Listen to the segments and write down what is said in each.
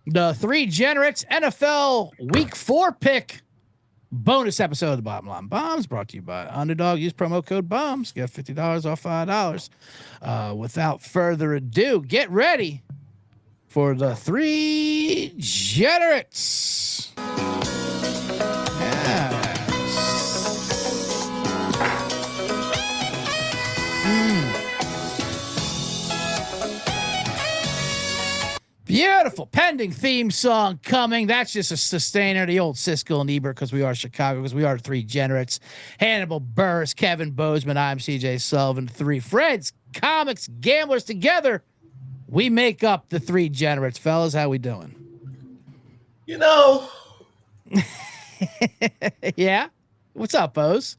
The Three Generates NFL Week 4 pick bonus episode of the Bottom Line Bombs brought to you by Underdog. Use promo code BOMBS. Get $50 off $5. Without further ado, get ready for the Three Generates. Yes. Beautiful pending theme song coming. That's just a sustainer. The old Siskel and Ebert, because we are Chicago, because we are Three Generates. Hannibal Buress, Kevin Bozeman. I'm CJ Sullivan. Three friends, comics, gamblers together. We make up the Three Generates, fellas. How we doing? You know. Yeah. What's up, Bose?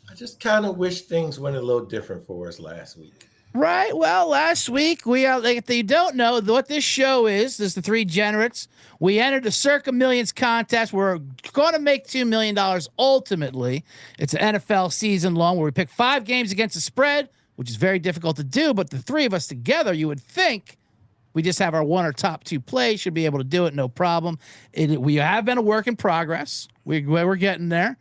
I just kind of wish things went a little different for us last week. Right. Well, last week if you don't know what this show is the Three Generates. We entered the Circa Millions contest. We're going to make $2 million ultimately. It's an NFL season long where we pick 5 games against the spread, which is very difficult to do. But the three of us together, you would think we just have our one or top 2 plays, should be able to do it, no problem. We have been a work in progress. We're getting there.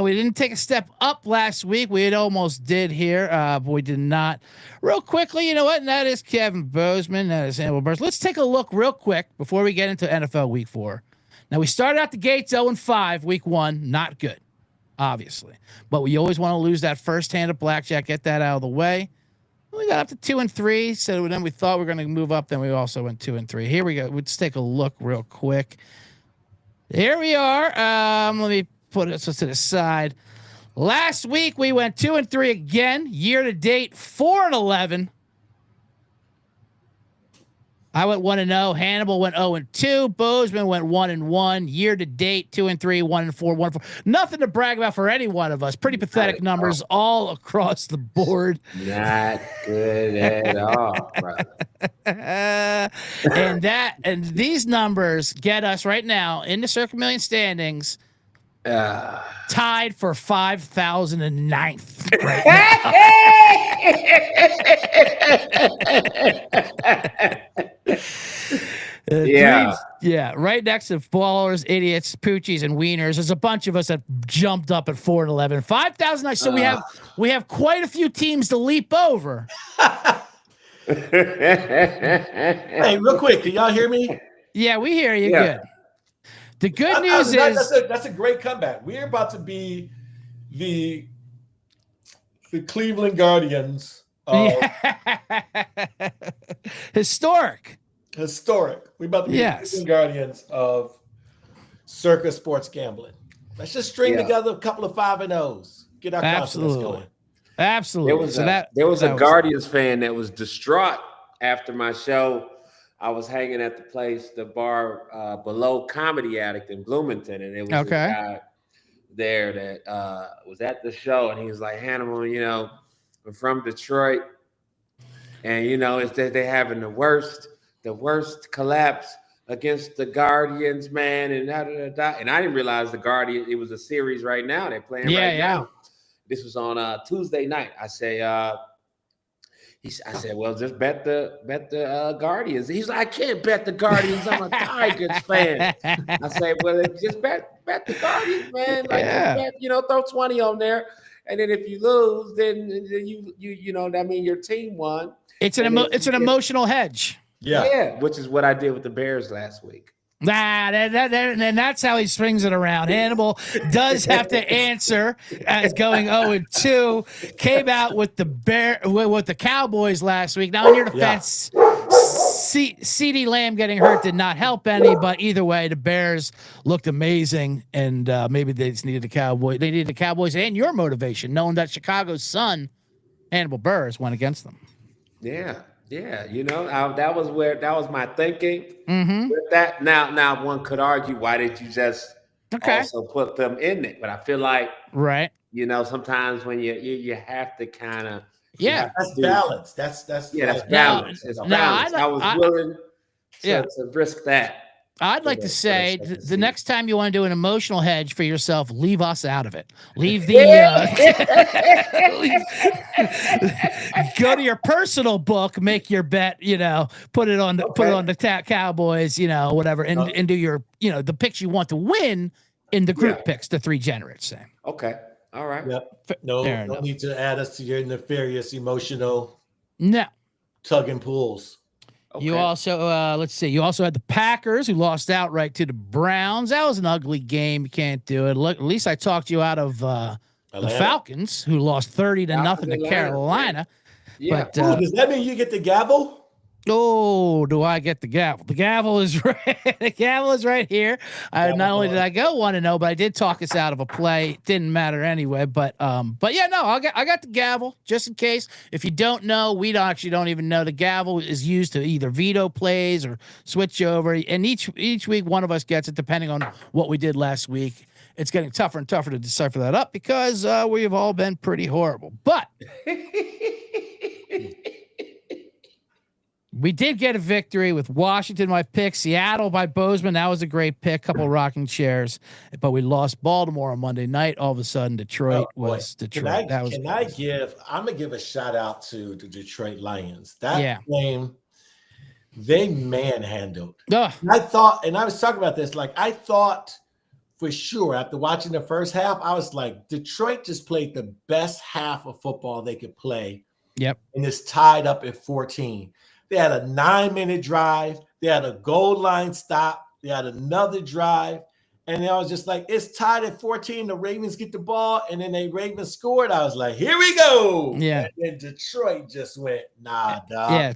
We didn't take a step up last week. We almost did here, but we did not. Real quickly, you know what? And that is Kevin Bozeman. That is Hannibal Buress. Let's take a look real quick before we get into NFL Week 4. Now, we started out the gates 0-5, Week 1. Not good, obviously. But we always want to lose that first hand of blackjack, get that out of the way. We got up to 2-3, so then we thought we were going to move up. Then we also went 2-3. Here we go. Let's take a look real quick. Here we are. Let me put it to the side. Last week we went 2-3 again. Year to date 4-11. I went 1-0. Hannibal went 0-2. Bozeman went 1-1. Year to date 2-3, 1-4, 1-4. Nothing to brag about for any one of us. Pretty pathetic numbers all across the board. Not good at all, brother. and these numbers get us right now in the Circa Million standings. Tied for 5,009th. Yeah, right next to ballers, idiots, poochies, and wieners. There's a bunch of us that jumped up at 4-11, 5,000. So we have quite a few teams to leap over. Hey, real quick, can y'all hear me? Yeah, we hear you. Yeah. Good. The good news is that's a great comeback. We're about to be the Cleveland Guardians. Historic. We're about to be the Cleveland Guardians of Circa Sports Gambling. Let's just string together a couple of 5-0s. Get our confidence going. Absolutely. There was a Guardians fan that was distraught after my show. I was hanging at the place, the bar below Comedy Addict in Bloomington, and it was a guy there that was at the show, and he was like, Hannibal, I'm from Detroit, and it's that they're having the worst collapse against the Guardians, man, and and I didn't realize the Guardian, it was a series right now. They're playing now. This was on Tuesday night. I said, well, just bet the Guardians. He's like, I can't bet the Guardians. I'm a Tigers fan. I said, well, just bet the Guardians, man. Bet, throw 20 on there. And then if you lose, then that means your team won. It's an emotional hedge. Yeah, which is what I did with the Bears last week. And that's how he swings it around. Hannibal does have to answer as going 0-2. Came out with the Cowboys last week. Now in your defense, CeeDee Lamb getting hurt did not help any, but either way, the Bears looked amazing, and maybe they just needed the Cowboys. They needed the Cowboys and your motivation, knowing that Chicago's son, Hannibal Buress, went against them. Yeah. Yeah, that was my thinking with that. Now one could argue, why did you just also put them in it? But I feel like sometimes when you have to kind of that's balance. That's balance. It's balance. I was willing to risk that. I'd like to say the next time you want to do an emotional hedge for yourself, leave us out of it. Leave the go to your personal book, make your bet, put it on the Cowboys, whatever, and do your, the picks you want to win in the group picks, the three generates say. Okay. All right. Yep. No need to add us to your nefarious emotional tug and pulls. Okay. You also, let's see. You also had the Packers who lost outright to the Browns. That was an ugly game. You can't do it. Look, at least I talked you out of the Falcons who lost 30-0 to Carolina. Yeah. But, does that mean you get the gavel? Oh, do I get the gavel? The gavel is right. The gavel is right here. Not only did I go 1-0, but I did talk us out of a play. It didn't matter anyway. But yeah, no, I got the gavel just in case. If you don't know, we don't even know the gavel is used to either veto plays or switch over. And each week one of us gets it depending on what we did last week. It's getting tougher and tougher to decipher that up because we've all been pretty horrible. But we did get a victory with Washington, my pick. Seattle by Bozeman. That was a great pick. Couple rocking chairs. But we lost Baltimore on Monday night. All of a sudden, Detroit was Detroit. I'm going to give a shout out to the Detroit Lions. That game, they manhandled. I thought, and I was talking about this, I thought for sure after watching the first half, I was like, Detroit just played the best half of football they could play. Yep. And it's tied up at 14. They had a 9-minute drive. They had a goal line stop. They had another drive. And I was just like, it's tied at 14. The Ravens get the ball. And then the Ravens scored. I was like, here we go. Yeah. And then Detroit just went, nah, dog.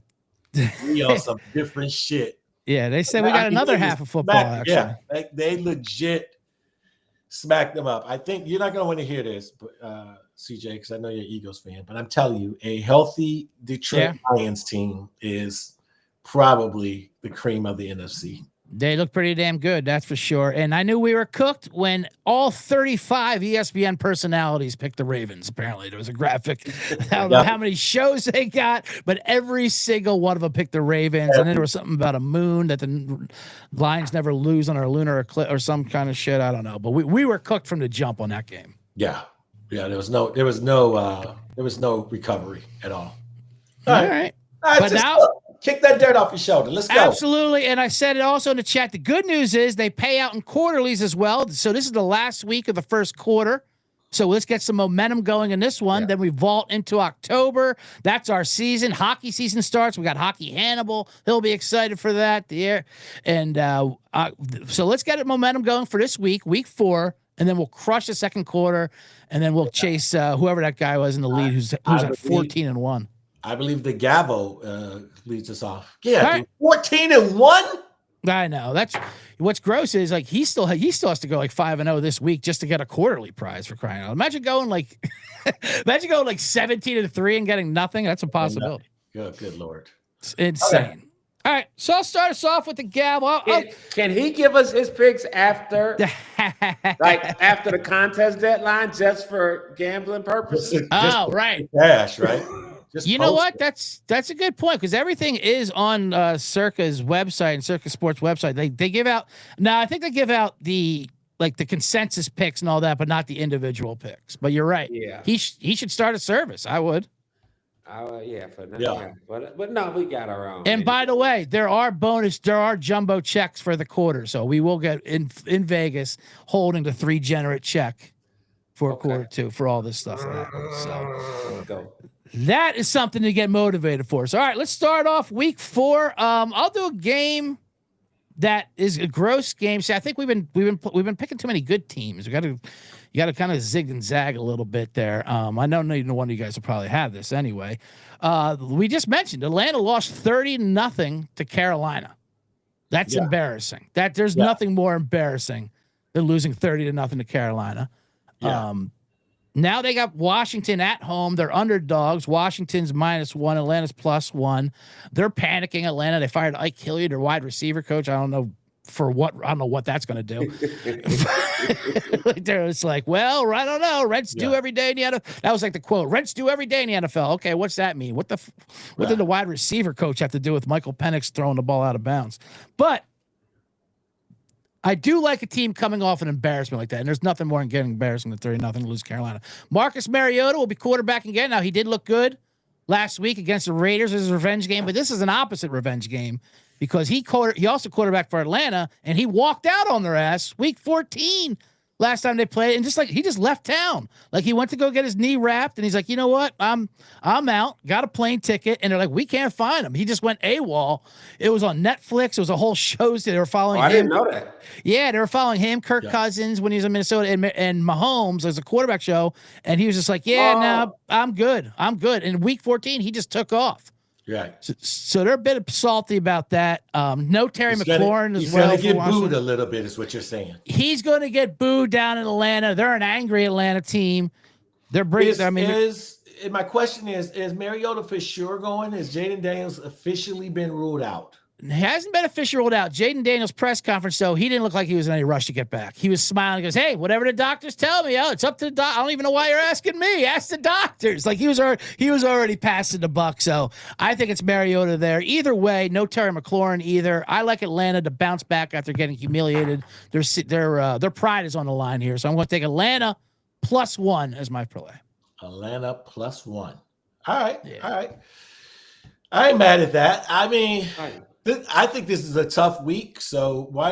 Yeah. We on some different shit. Yeah. They said we got another half of football, actually. Yeah. They legit smacked them up. I think you're not going to want to hear this, but CJ, because I know you're an Eagles fan, but I'm telling you, a healthy Detroit Lions team is probably the cream of the NFC. They look pretty damn good, that's for sure. And I knew we were cooked when all 35 ESPN personalities picked the Ravens. Apparently, there was a graphic. I don't know how many shows they got, but every single one of them picked the Ravens. And then there was something about a moon that the Lions never lose on our lunar eclipse or some kind of shit. I don't know, but we were cooked from the jump on that game. Yeah. Yeah, there was no recovery at all. All right. But now kick that dirt off your shoulder. Let's go. Absolutely. And I said it also in the chat. The good news is they pay out in quarterlies as well. So this is the last week of the first quarter. So let's get some momentum going in this one. Yeah. Then we vault into October. That's our season. Hockey season starts. We got Hockey Hannibal. He'll be excited for that. And so let's get momentum going for this week 4. And then we'll crush the second quarter, and then we'll chase whoever that guy was in the lead who's at 14-1. I believe the Gavel leads us off. Yeah, 14-1. I know. That's what's gross is he still has to go 5-0 this week just to get a quarterly prize for crying out. Imagine going 17-3 and getting nothing. That's a possibility. Good Lord, it's insane. Okay. All right, so I'll start us off with the Gavel. Can he give us his picks after, after the contest deadline, just for gambling purposes? Right. Cash, right? You know what? That's a good point because everything is on Circa's website and Circa Sports website. They give out now. I think they give out the consensus picks and all that, but not the individual picks. But you're right. Yeah, he should start a service. I would. But no, we got our own. And by the way, there are jumbo checks for the quarter, so we will get in Vegas holding the 3 generate check for quarter 2 for all this stuff that happens. So go. That is something to get motivated for. So all right, let's start off week 4. I'll do a game that is a gross game. See, I think we've been picking too many good teams. You got to kind of zig and zag a little bit there. I know neither one of you guys will probably have this anyway. We just mentioned Atlanta lost 30-0 to Carolina. That's embarrassing. There's nothing more embarrassing than losing 30-0 to Carolina. Yeah. Now they got Washington at home. They're underdogs. Washington's -1, Atlanta's +1. They're panicking. Atlanta. They fired Ike Hilliard, their wide receiver coach. I don't know what that's going to do. It's like, well, I don't know. Rents do every day in the NFL. That was like the quote. Rents do every day in the NFL. Okay, what's that mean? What did the wide receiver coach have to do with Michael Penix throwing the ball out of bounds? But I do like a team coming off an embarrassment like that, and there's nothing more than getting embarrassing than 30-0 to lose Carolina. Marcus Mariota will be quarterbacking again. Now, he did look good last week against the Raiders as a revenge game, but this is an opposite revenge game because he also quarterbacked for Atlanta, and he walked out on their ass week 14 last time they played, and he just left town. Like, he went to go get his knee wrapped, and he's like, you know what? I'm out. Got a plane ticket, and they're like, we can't find him. He just went AWOL. It was on Netflix. It was a whole show. They were following him. I didn't know that. Yeah, they were following him, Kirk Cousins when he was in Minnesota, and Mahomes as a quarterback show, and he was just like, I'm good. And week 14, he just took off. Right. So they're a bit salty about that. No Terry McLaurin as well. He's going to get booed a little bit is what you're saying. He's going to get booed down in Atlanta. They're an angry Atlanta team. They're bringing. My question is Mariota for sure going? Has Jaden Daniels officially been ruled out? It hasn't been officially ruled out. Jaden Daniels' press conference, though, he didn't look like he was in any rush to get back. He was smiling. He goes, hey, whatever the doctors tell me, it's up to the doc. I don't even know why you're asking me. Ask the doctors. Like, he was already passing the buck. So I think it's Mariota there. Either way, no Terry McLaurin either. I like Atlanta to bounce back after getting humiliated. Their pride is on the line here. So I'm going to take Atlanta +1 as my parlay. Atlanta +1. All right. Yeah. All right. I ain't mad at that. I mean, I think this is a tough week, so why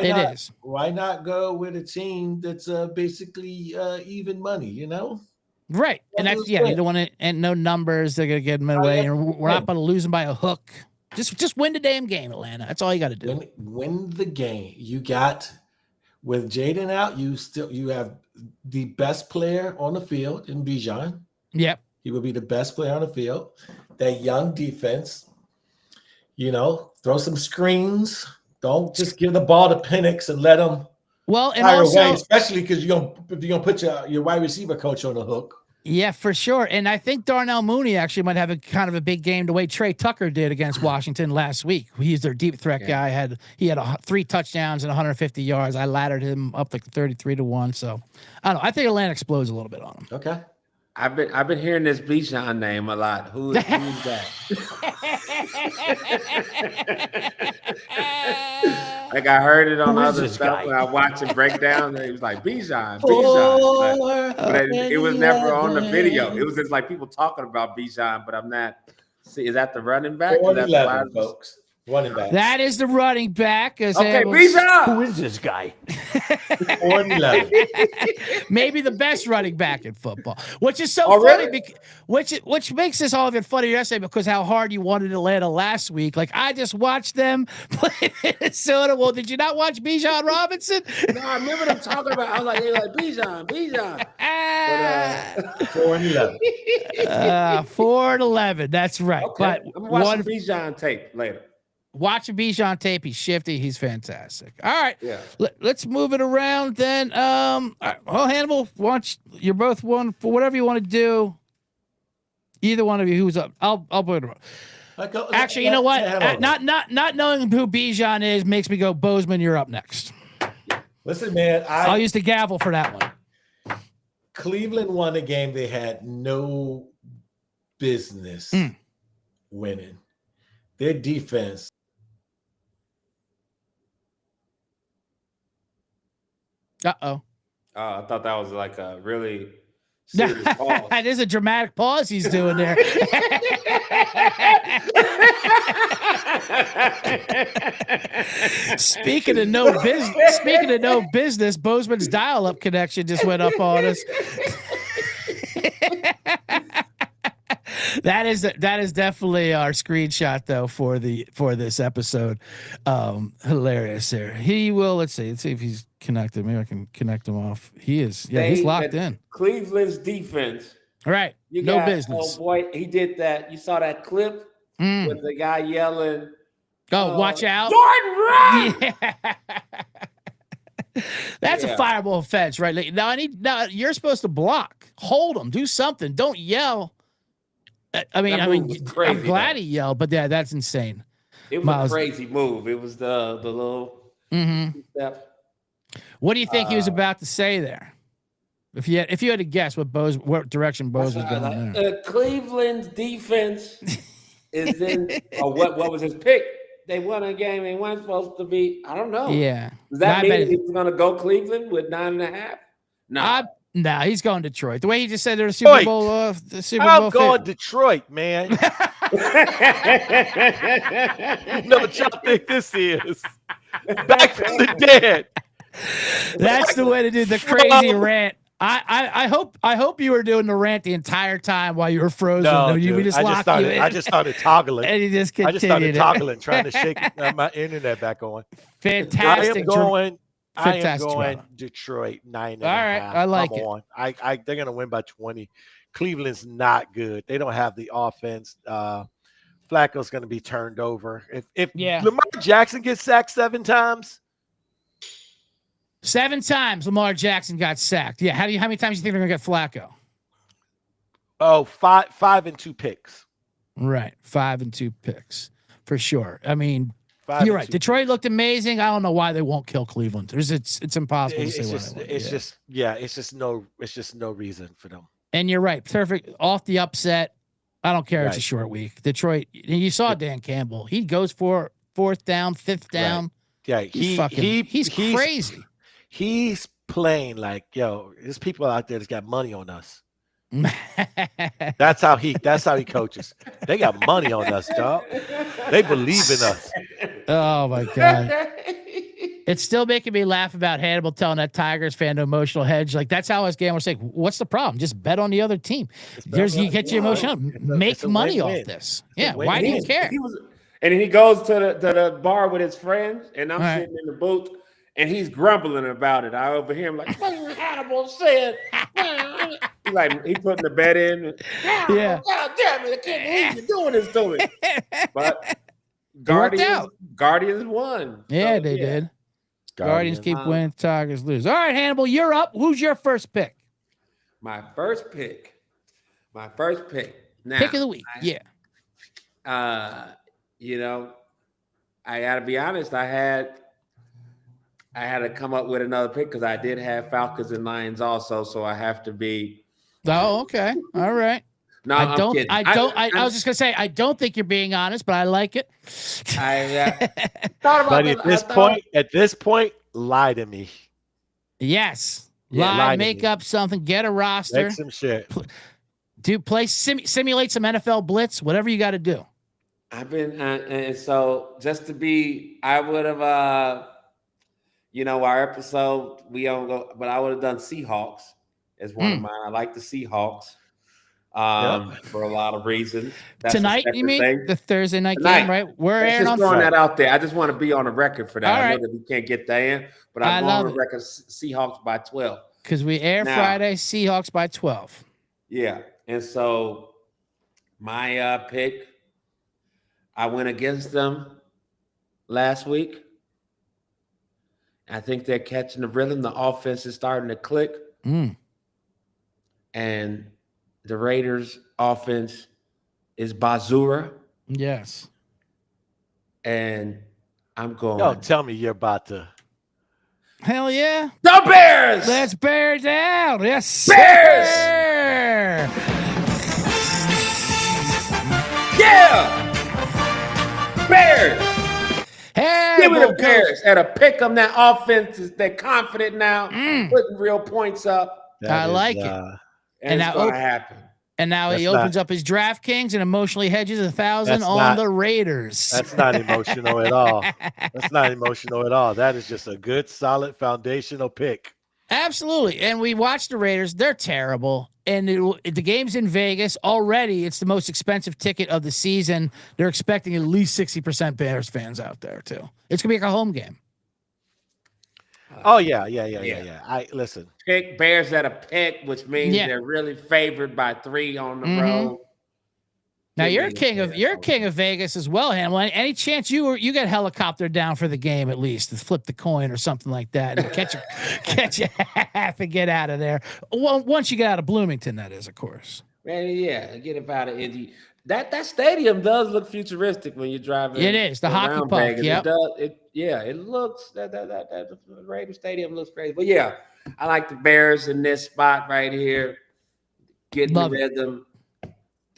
not go with a team that's basically even money, you know? Right. And that's, you don't want to, and no numbers, they're going to get them away, and we're not going to lose them by a hook. Just win the damn game, Atlanta. That's all you got to do. Win the game. You got, with Jaden out, you have the best player on the field in Bijan. Yep. He will be the best player on the field. That young defense, throw some screens. Don't just give the ball to Penix and let him fire away, especially because you're gonna put your wide receiver coach on the hook. Yeah, for sure. And I think Darnell Mooney actually might have a kind of a big game the way Trey Tucker did against Washington last week. He's their deep threat guy. He had 3 touchdowns and 150 yards. I laddered him up like 33-1. So I don't know. I think Atlanta explodes a little bit on him. Okay. I've been hearing this Bijan name a lot. Who's that? Like, I heard it on other stuff when I watched him break down. He was like Bijan. But it was never on the video. It was just like people talking about Bijan, but I'm not. See, is that the running back? 4-11, folks. Running back. That is the running back. Okay, Bijan. Who is this guy? 4-11. Maybe the best running back in football, which is so funny. Really? Which makes this all even funnier yesterday because how hard you wanted Atlanta last week. Like, I just watched them play Minnesota. Well, did you not watch Bijan Robinson? No, I remember them talking about. I was like, they were like Bijan. 4-11. 4-11. That's right. Okay. But I'm watching Bijan tape later. Watch a Bijan tape. He's shifty. He's fantastic. All right. Yeah. Let's move it around then. All right. Well, Hannibal, you're both one for whatever you want to do. Either one of you who's up. I'll put it around. Actually, you know what? Not knowing who Bijan is makes me go, Bozeman, you're up next. Listen, man. I'll use the gavel for that one. Cleveland won a game they had no business winning. Their defense. Uh-oh. I thought that was like a really serious pause. That is a dramatic pause he's doing there. Speaking of no business, Bozeman's dial-up connection just went up on us. That is definitely our screenshot though for this episode. Hilarious there. Let's see if he's connected. Maybe I can connect him off. He is. Yeah, he's locked in. Cleveland's defense. All right. No business. Oh boy, he did that. You saw that clip with the guy yelling. Oh, watch out. Jordan, run! Yeah. That's a fireable offense, right? Now you're supposed to block. Hold him. Do something. Don't yell. I mean, crazy, I'm glad he yelled, but yeah, that's insane. It was a crazy move. It was the little step. What do you think he was about to say there? If you had to guess what direction Bose was going there. Cleveland's defense is in. What was his pick? they won a game they weren't supposed to be. I don't know. Yeah. Does that mean he's going to go Cleveland with 9.5? No. No, he's going Detroit. The way he just said they're a Super Bowl. I'm going Detroit, man. You know what y'all think this is? Back from the dead. That's the way to do the crazy rant. I hope you were doing the rant the entire time while you were frozen. No, we just locked you in. I just started toggling. And you just continued. I just started toggling, trying to shake my internet back on. Fantastic. I am going Detroit 9.5. All right, I like it. They're gonna win by 20. Cleveland's not good. They don't have the offense. Flacco's gonna be turned over. If Lamar Jackson gets sacked 7 times. 7 times Lamar Jackson got sacked. Yeah. How many times do you think they're gonna get Flacco? Oh, 5 and 2 picks. Right. 5 and 2 picks for sure. I mean, you're right. Detroit looked amazing. I don't know why they won't kill Cleveland. It's impossible to say it's just no reason for them. And you're right. Perfect. Off the upset. I don't care. Right. It's a short week. Detroit. You saw Dan Campbell. He goes for 4th down, 5th down. Right. Yeah, he's crazy. He's playing like, yo, there's people out there that's got money on us. That's how he coaches. They got money on us, dog. They believe in us. Oh my God. It's still making me laugh about Hannibal telling that Tigers fan to emotional hedge. Like, that's how us game was saying, what's the problem? Just bet on the other team. You get your emotional, make money off this. Yeah. Why do you care? And he goes to the bar with his friends, and I'm sitting in the booth. And he's grumbling about it. I overhear him like, Hannibal said. He's like, he putting the bet in. Yeah. God damn it, I can't believe you're doing this to me. But Guardians won. Yeah, they did. Guardians keep winning, Tigers lose. All right, Hannibal, you're up. Who's your first pick? My first pick. Now, pick of the week. I got to be honest. I had to come up with another pick because I did have Falcons and Lions also, so I have to be. Oh, okay, all right. No, I was just gonna say I don't think you're being honest, but I like it. I thought about but at this point, lie to me. Yes, lie, make up something, get a roster, make some shit. Simulate some NFL blitz, whatever you got to do. I've been, and so just to be, I would have. Our episode, we don't go, but I would have done Seahawks as one of mine. I like the Seahawks for a lot of reasons. That's tonight, you mean? The Thursday night game, right? We're airing on throwing that out there. I just want to be on the record for that. All right. I know that we can't get that in, but I'm on the record Seahawks by 12. Because we air Friday, Seahawks by 12. Yeah. And so my pick, I went against them last week. I think they're catching the rhythm. The offense is starting to click. And the Raiders' offense is Bazura. Yes. And I'm going. Don't tell me you're about to. Hell yeah. The Bears! Let's bear down. Yes, Bears! Sir. Yeah! Bears! Give me the Bears at a pick 'em. That offense they're confident now, putting real points up. I like it. And it's going to happen. And now he opens up his DraftKings and emotionally hedges 1,000 on the Raiders. That's not emotional at all. That is just a good, solid, foundational pick. Absolutely. And we watched the Raiders. They're terrible. And the game's in Vegas. Already, it's the most expensive ticket of the season. They're expecting at least 60% Bears fans out there, too. It's going to be like a home game. Oh, yeah. Listen. Pick Bears at a pick, which means they're really favored by 3 on the road. Now you're king of Vegas as well, Hannibal. Any chance you get helicoptered down for the game at least to flip the coin or something like that and catch a half and get out of there? Well, once you get out of Bloomington, that is, of course. Man, yeah, get up out of Indy. That stadium does look futuristic when you're driving. It is the hockey puck. Yep. It looks the Raider Stadium looks crazy. But yeah, I like the Bears in this spot right here. Getting the rhythm.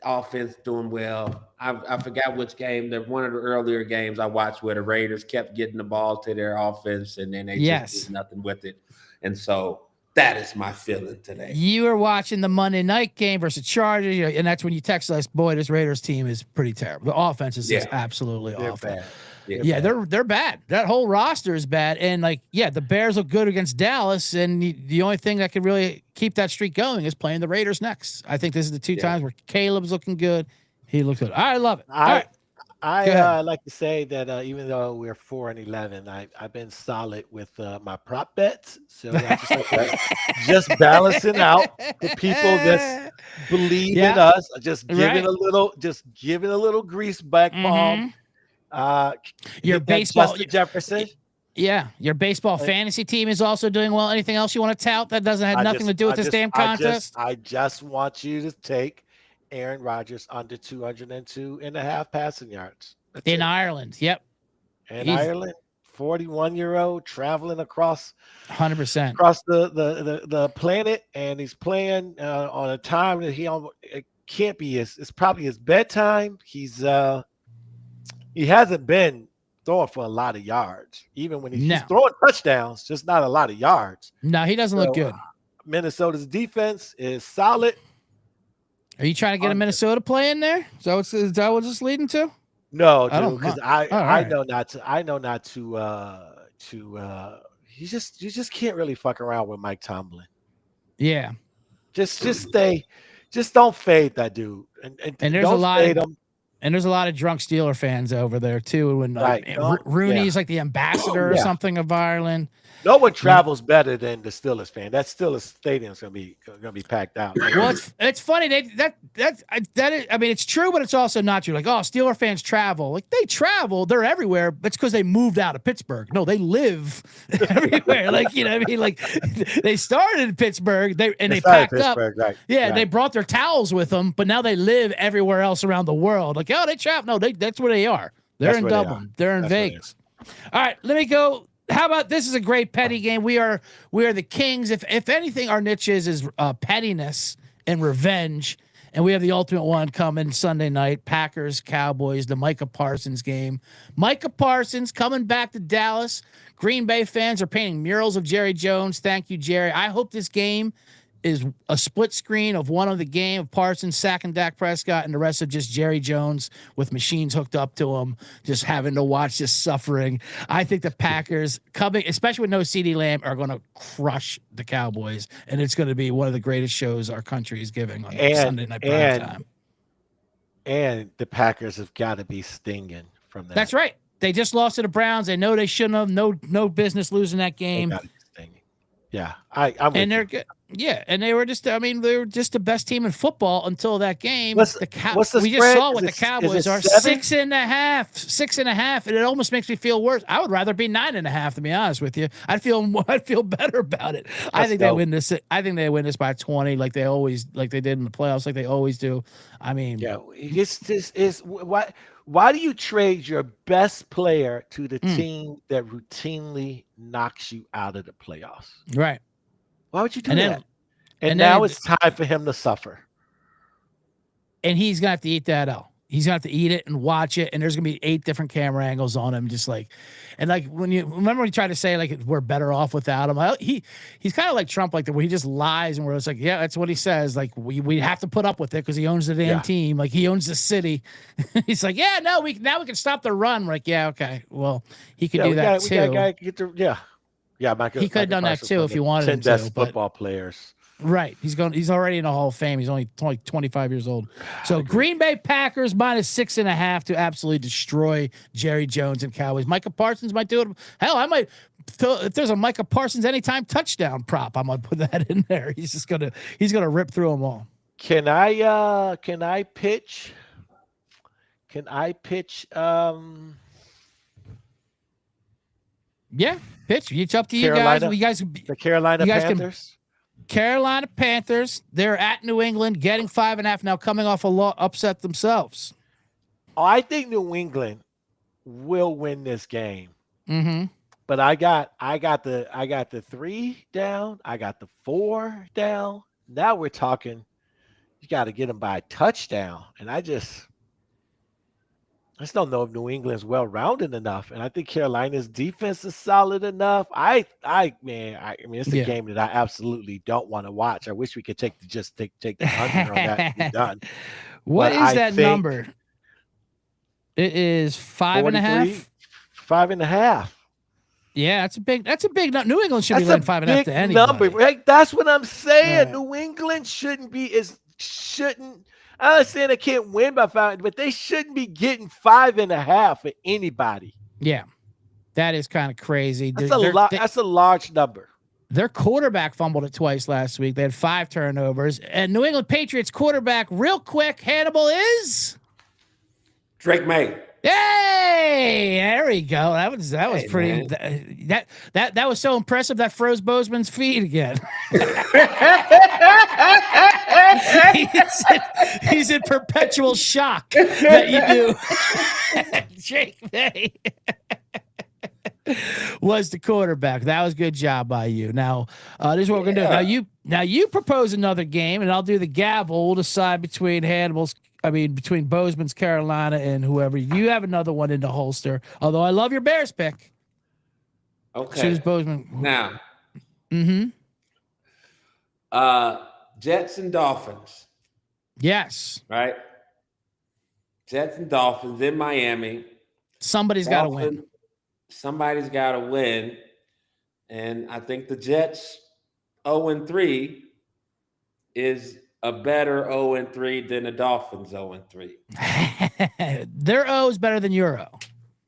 offense doing well. I forgot which game. One of the earlier games I watched where the Raiders kept getting the ball to their offense and then they just did nothing with it. And so that is my feeling today. You were watching the Monday night game versus Chargers, and that's when you text us, boy, this Raiders team is pretty terrible. The offense is just absolutely awful. Bad. They're bad. That whole roster is bad. And the Bears look good against Dallas, and the only thing that can really keep that streak going is playing the Raiders next. I think this is the two times where Caleb's looking good. He looks good. I love it. I like to say that even though we're 4-11, I've been solid with my prop bets. So just balancing out the people that believe in us, just giving a little grease back palm. Your baseball Jefferson. Yeah, your baseball fantasy team is also doing well. Anything else you want to tout that doesn't have nothing to do with this damn contest? I just want you to take Aaron Rodgers under 202.5 passing yards. In Ireland. Yep. In Ireland, 41-year-old traveling across 100% across the planet, and he's playing on a time that it can't be it's probably his bedtime. He hasn't been throwing for a lot of yards, even when he's throwing touchdowns, just not a lot of yards. No, he doesn't look good. Minnesota's defense is solid. Are you trying to get a Minnesota play in there? Is that what it's leading to? No, dude, because I know not to. You just can't really fuck around with Mike Tomlin. Yeah, just don't fade that dude, and there's a lot of him. And there's a lot of drunk Steeler fans over there too. And Rooney's like the ambassador or something of Ireland. No one travels better than the Steelers fan. That Steelers stadium's gonna be packed out. Well, it's funny. It's true, but it's also not true. Like, oh, Steeler fans travel. Like, they travel. They're everywhere. It's because they moved out of Pittsburgh. No, they live everywhere. Like, you know what I mean? Like, they started in Pittsburgh. They packed up. Right. Yeah, right. They brought their towels with them, but now they live everywhere else around the world. Like, oh, they travel. No, that's where they are. They're in Dublin. They're in Vegas. All right, let me go. How about this is a great petty game. We are the kings. If anything, our niche is pettiness and revenge. And we have the ultimate one coming Sunday night. Packers, Cowboys, the Micah Parsons game. Micah Parsons coming back to Dallas. Green Bay fans are painting murals of Jerry Jones. Thank you, Jerry. I hope this game is a split screen of one of the game of Parsons sacking Dak Prescott and the rest of just Jerry Jones with machines hooked up to him, just having to watch this suffering. I think the Packers coming, especially with no CeeDee Lamb, are going to crush the Cowboys, and it's going to be one of the greatest shows our country is giving on Sunday night prime time. And the Packers have got to be stinging from that. That's right. They just lost to the Browns. They know they shouldn't have. No business losing that game. They gotta be stinging. Yeah, I'm they're good. Yeah, and they were just the best team in football until that game. What's the we just saw what the Cowboys are. 6.5. 6.5. And it almost makes me feel worse. I would rather be 9.5, to be honest with you. I'd feel better about it. I think they win this. I think they win this by 20, like they did in the playoffs, like they always do. I mean, yeah, this is why do you trade your best player to the team that routinely knocks you out of the playoffs? Right. Why would you do that? And now it's time for him to suffer. And he's going to have to eat that out. He's going to have to eat it and watch it. And there's going to be 8 different camera angles on him. When you tried to say, like, we're better off without him. He's kind of like Trump, like where he just lies and we're just like, yeah, that's what he says. Like, we have to put up with it because he owns the damn team. Like, he owns the city. He's like, yeah, no, we can stop the run. We're like, yeah, okay. Well, he could do that too. Yeah, he could have done that too if he wanted 10 best football players. Right. He's already in the Hall of Fame. He's only 25 years old. So Green Bay Packers minus 6.5 to absolutely destroy Jerry Jones and Cowboys. Micah Parsons might do it. Hell, I might, if there's a Micah Parsons anytime touchdown prop, I might put that in there. He's gonna rip through them all. Can I pitch? Yeah, pitch. It's up to you guys. The Carolina Panthers. Carolina Panthers. They're at New England, getting 5.5 now, coming off a upset themselves. Oh, I think New England will win this game. Mm-hmm. But I got the 3 down. I got the 4 down. Now we're talking. you got to get them by a touchdown. And I just don't know if New England's well-rounded enough. And I think Carolina's defense is solid enough. I mean, it's a game that I absolutely don't want to watch. I wish we could take the under on that and be done. What is that number? It is 5.5. 5.5. Yeah, that's a big New England should be laying 5.5 to anybody. Number, right? That's what I'm saying. New England shouldn't. I understand they can't win by 5, but they shouldn't be getting 5.5 for anybody. Yeah, that is kind of crazy. That's a large number. Their quarterback fumbled it twice last week. They had 5 turnovers. And New England Patriots quarterback, real quick, Hannibal is Drake May. Hey, there we go. That was pretty. That was so impressive that froze Bozeman's feet again. he's in perpetual shock that you do. Drake May was the quarterback. That was a good job by you. Now, this is what we're gonna do. Now you propose another game, and I'll do the gavel. We'll decide between between Bozeman's Carolina and whoever. You have another one in the holster. Although I love your Bears pick. Okay. Choose Bozeman. Now. Mm-hmm. Jets and Dolphins. Yes. Right. Jets and Dolphins in Miami. Somebody's got to win. Somebody's got to win. And I think the Jets 0-3 is a better 0-3 than the Dolphins 0-3. Their O is better than your O.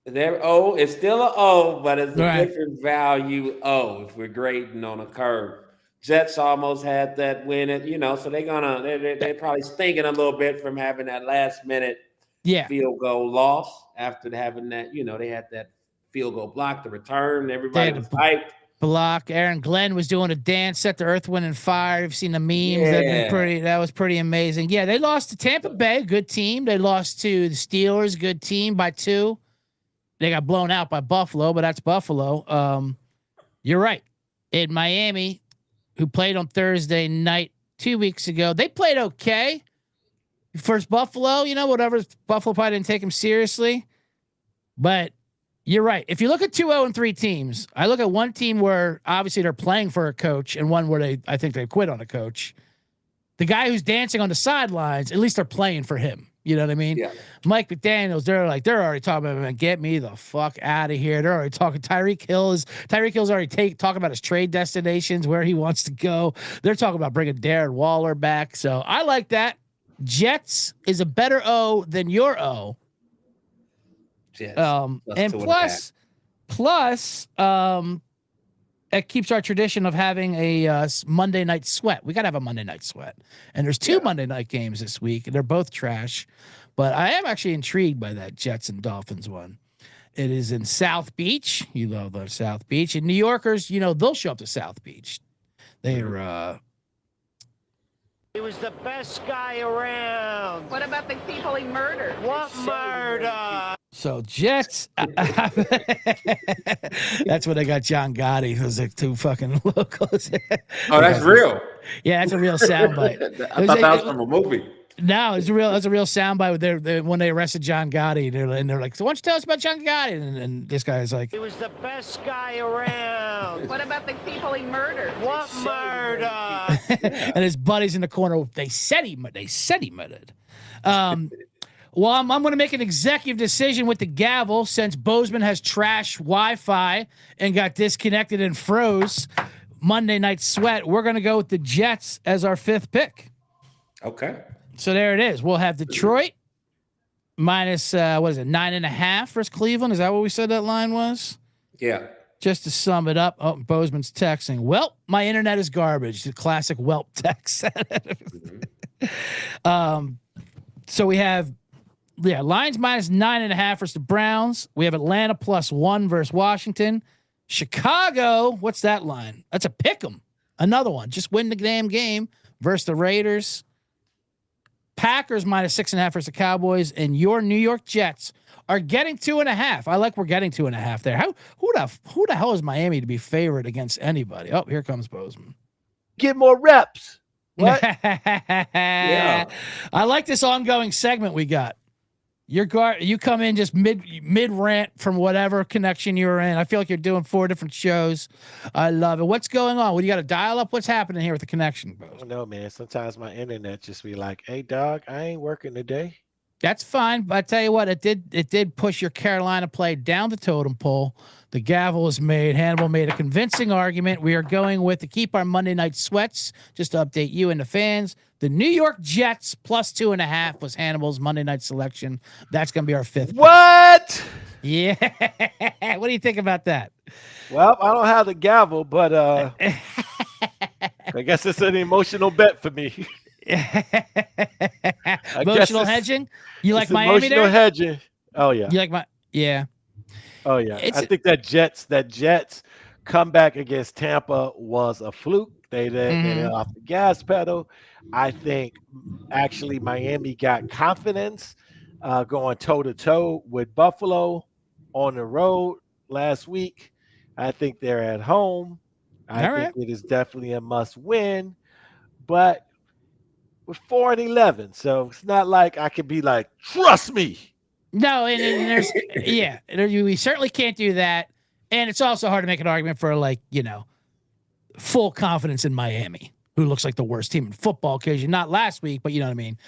Their O is still an O, but it's a different value O if we're grading on a curve. Jets almost had that win, so they're probably stinking a little bit from having that last minute field goal loss after having that, they had that field goal block to return. Everybody was hyped. Block. Aaron Glenn was doing a dance, set the Earth, Wind, and Fire. You've seen the memes. That was pretty amazing. Yeah, they lost to Tampa Bay, good team. They lost to the Steelers, good team, by 2. They got blown out by Buffalo, but that's Buffalo. You're right. In Miami, who played on Thursday night 2 weeks ago, they played okay. First Buffalo, whatever. Buffalo probably didn't take them seriously. But you're right. If you look at 2 0-3 teams, I look at one team where obviously they're playing for a coach and one where I think they quit on a coach. The guy who's dancing on the sidelines, at least they're playing for him. You know what I mean? Yeah. Mike McDaniels, they're already talking about, get me the fuck out of here. They're already talking. Tyreek Hill's already talking about his trade destinations, where he wants to go. They're talking about bringing Darren Waller back. So I like that. Jets is a better O than your O. Jets, and plus, it keeps our tradition of having a Monday night sweat. We got to have a Monday night sweat. And there's 2 Monday night games this week, and they're both trash. But I am actually intrigued by that Jets and Dolphins one. It is in South Beach. You love the South Beach. And New Yorkers, they'll show up to South Beach. They're He was the best guy around. What about the people he murdered? What murder? So Jets. That's when they got John Gotti. Those are 2 fucking locals. Oh, that's real. Yeah, that's a real soundbite. I thought that was from a movie. No, it's a real soundbite. When they arrested John Gotti, they're like, so why don't you tell us about John Gotti? And this guy's like, he was the best guy around. What about the people he murdered? What murder? And his buddies in the corner, they said he murdered. Well, I'm going to make an executive decision with the gavel since Bozeman has trash Wi-Fi and got disconnected and froze. Monday night sweat. We're going to go with the Jets as our 5th pick. Okay. So there it is. We'll have Detroit minus 9.5 versus Cleveland. Is that what we said that line was? Yeah. Just to sum it up. Oh, Bozeman's texting. Well, my internet is garbage. The classic whelp text. So we have Lions minus 9.5 versus the Browns. We have Atlanta +1 versus Washington. Chicago, what's that line? That's a pick'em. Another one. Just win the damn game versus the Raiders. Packers minus 6.5 versus the Cowboys, and your New York Jets are getting 2.5. I like we're getting 2.5 there. Who the hell is Miami to be favored against anybody? Oh, here comes Bozeman. Get more reps. What? Yeah. I like this ongoing segment we got. You come in just mid rant from whatever connection you're in. I feel like you're doing 4 different shows. I love it. What's going on? What do you got to dial up? What's happening here with the connection? No, man. Sometimes my internet just be like, "Hey, dog, I ain't working today." That's fine, but I tell you what, it did push your Carolina play down the totem pole. The gavel was made. Hannibal made a convincing argument. We are going with to keep our Monday night sweats. Just to update you and the fans, the New York Jets plus 2.5 was Hannibal's Monday night selection. That's going to be our 5th. What? Yeah. What do you think about that? Well, I don't have the gavel, but I guess it's an emotional bet for me. Emotional hedging? You like Miami there? Emotional hedging. Oh yeah. You like yeah. Oh yeah. I think that Jets comeback against Tampa was a fluke. They off the gas pedal. I think actually Miami got confidence going toe to toe with Buffalo on the road last week. I think they're at home. I think it is definitely a must win, but we're 4-11, so it's not like I could be like, trust me. No, and there's we certainly can't do that, and it's also hard to make an argument for full confidence in Miami, who looks like the worst team in football. Occasion, not last week, but you know what I mean.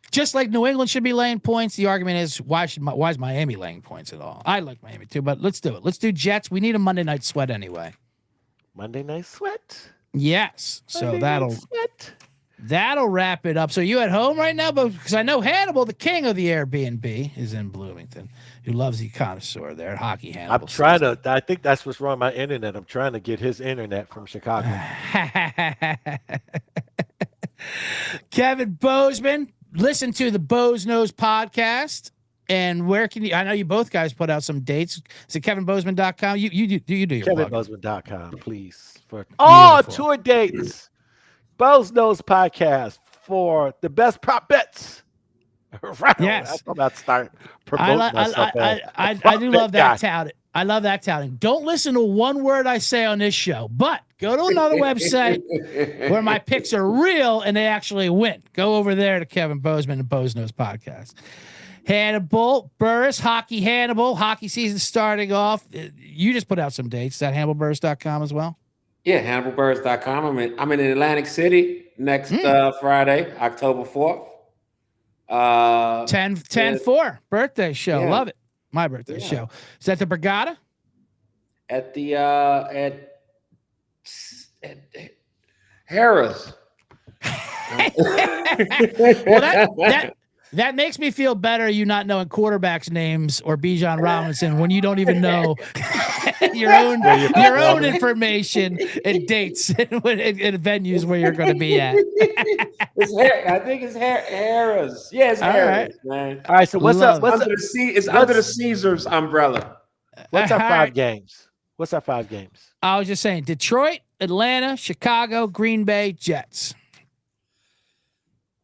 Just like New England should be laying points, the argument is why is Miami laying points at all? I like Miami too, but let's do it. Let's do Jets. We need a Monday night sweat anyway. Monday night sweat. Yes, so Monday that'll wrap it up. So you at home right now? But because I know Hannibal, the king of the Airbnb, is in Bloomington, who loves the connoisseur there at Hockey Hannibal. I'm trying to. I think that's what's wrong with my internet. I'm trying to get his internet from Chicago. Kevin Bozeman, listen to the Boze Knows podcast. And where can you? I know you both guys put out some dates. Is it KevinBozeman.com? You do your KevinBozeman.com, please. For all tour dates. Boze Knows podcast for the best prop bets. Yes, I'm about to start promoting myself. I do love that touting. I love that touting. Don't listen to one word I say on this show, but go to another website where my picks are real and they actually win. Go over there to Kevin Bozeman and Boze Knows podcast. Hannibal Buress, Hockey Hannibal. Hockey season starting off. You just put out some dates. Is that HannibalBuress.com as well? Yeah, HannibalBuress.com. I'm in Atlantic City next Friday, October 4th. 10-4 birthday show. Yeah. Love it. My birthday show. Is that the Brigada? At the at Harris. Well, that makes me feel better. You not knowing quarterbacks' names or Bijan Robinson when you don't even know your own information and dates and venues where you're going to be at. I think it's Harris. Yeah, it's Harris, man. All right, so what's up? It's under the Caesars umbrella. What's our 5 games? What's our 5 games? I was just saying Detroit, Atlanta, Chicago, Green Bay, Jets.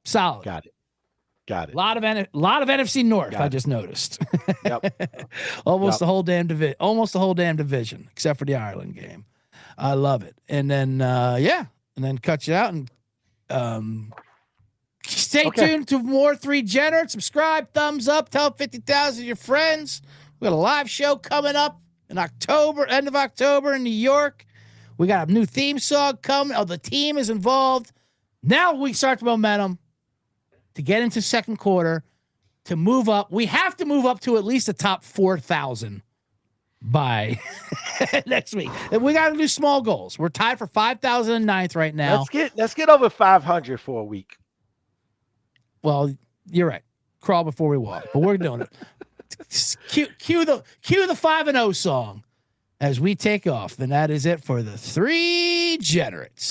Solid. Got it. A lot of NFC North. I just noticed. Yep. Almost the whole damn division. Almost the whole damn division, except for the Ireland game. I love it. And then and then cut you out and stay tuned to more 3 Degenerates. Subscribe, thumbs up, tell 50,000 of your friends. We got a live show coming up in October, end of October in New York. We got a new theme song coming. Oh, the team is involved. Now we start the momentum to get into second quarter, to move up. We have to move up to at least the top 4,000 by next week. We got to do small goals. We're tied for 5,009th right now. Let's get over 500 for a week. Well, you're right. Crawl before we walk, but we're doing it. Cue the 5-0 song as we take off. And that is it for the 3 Degenerates.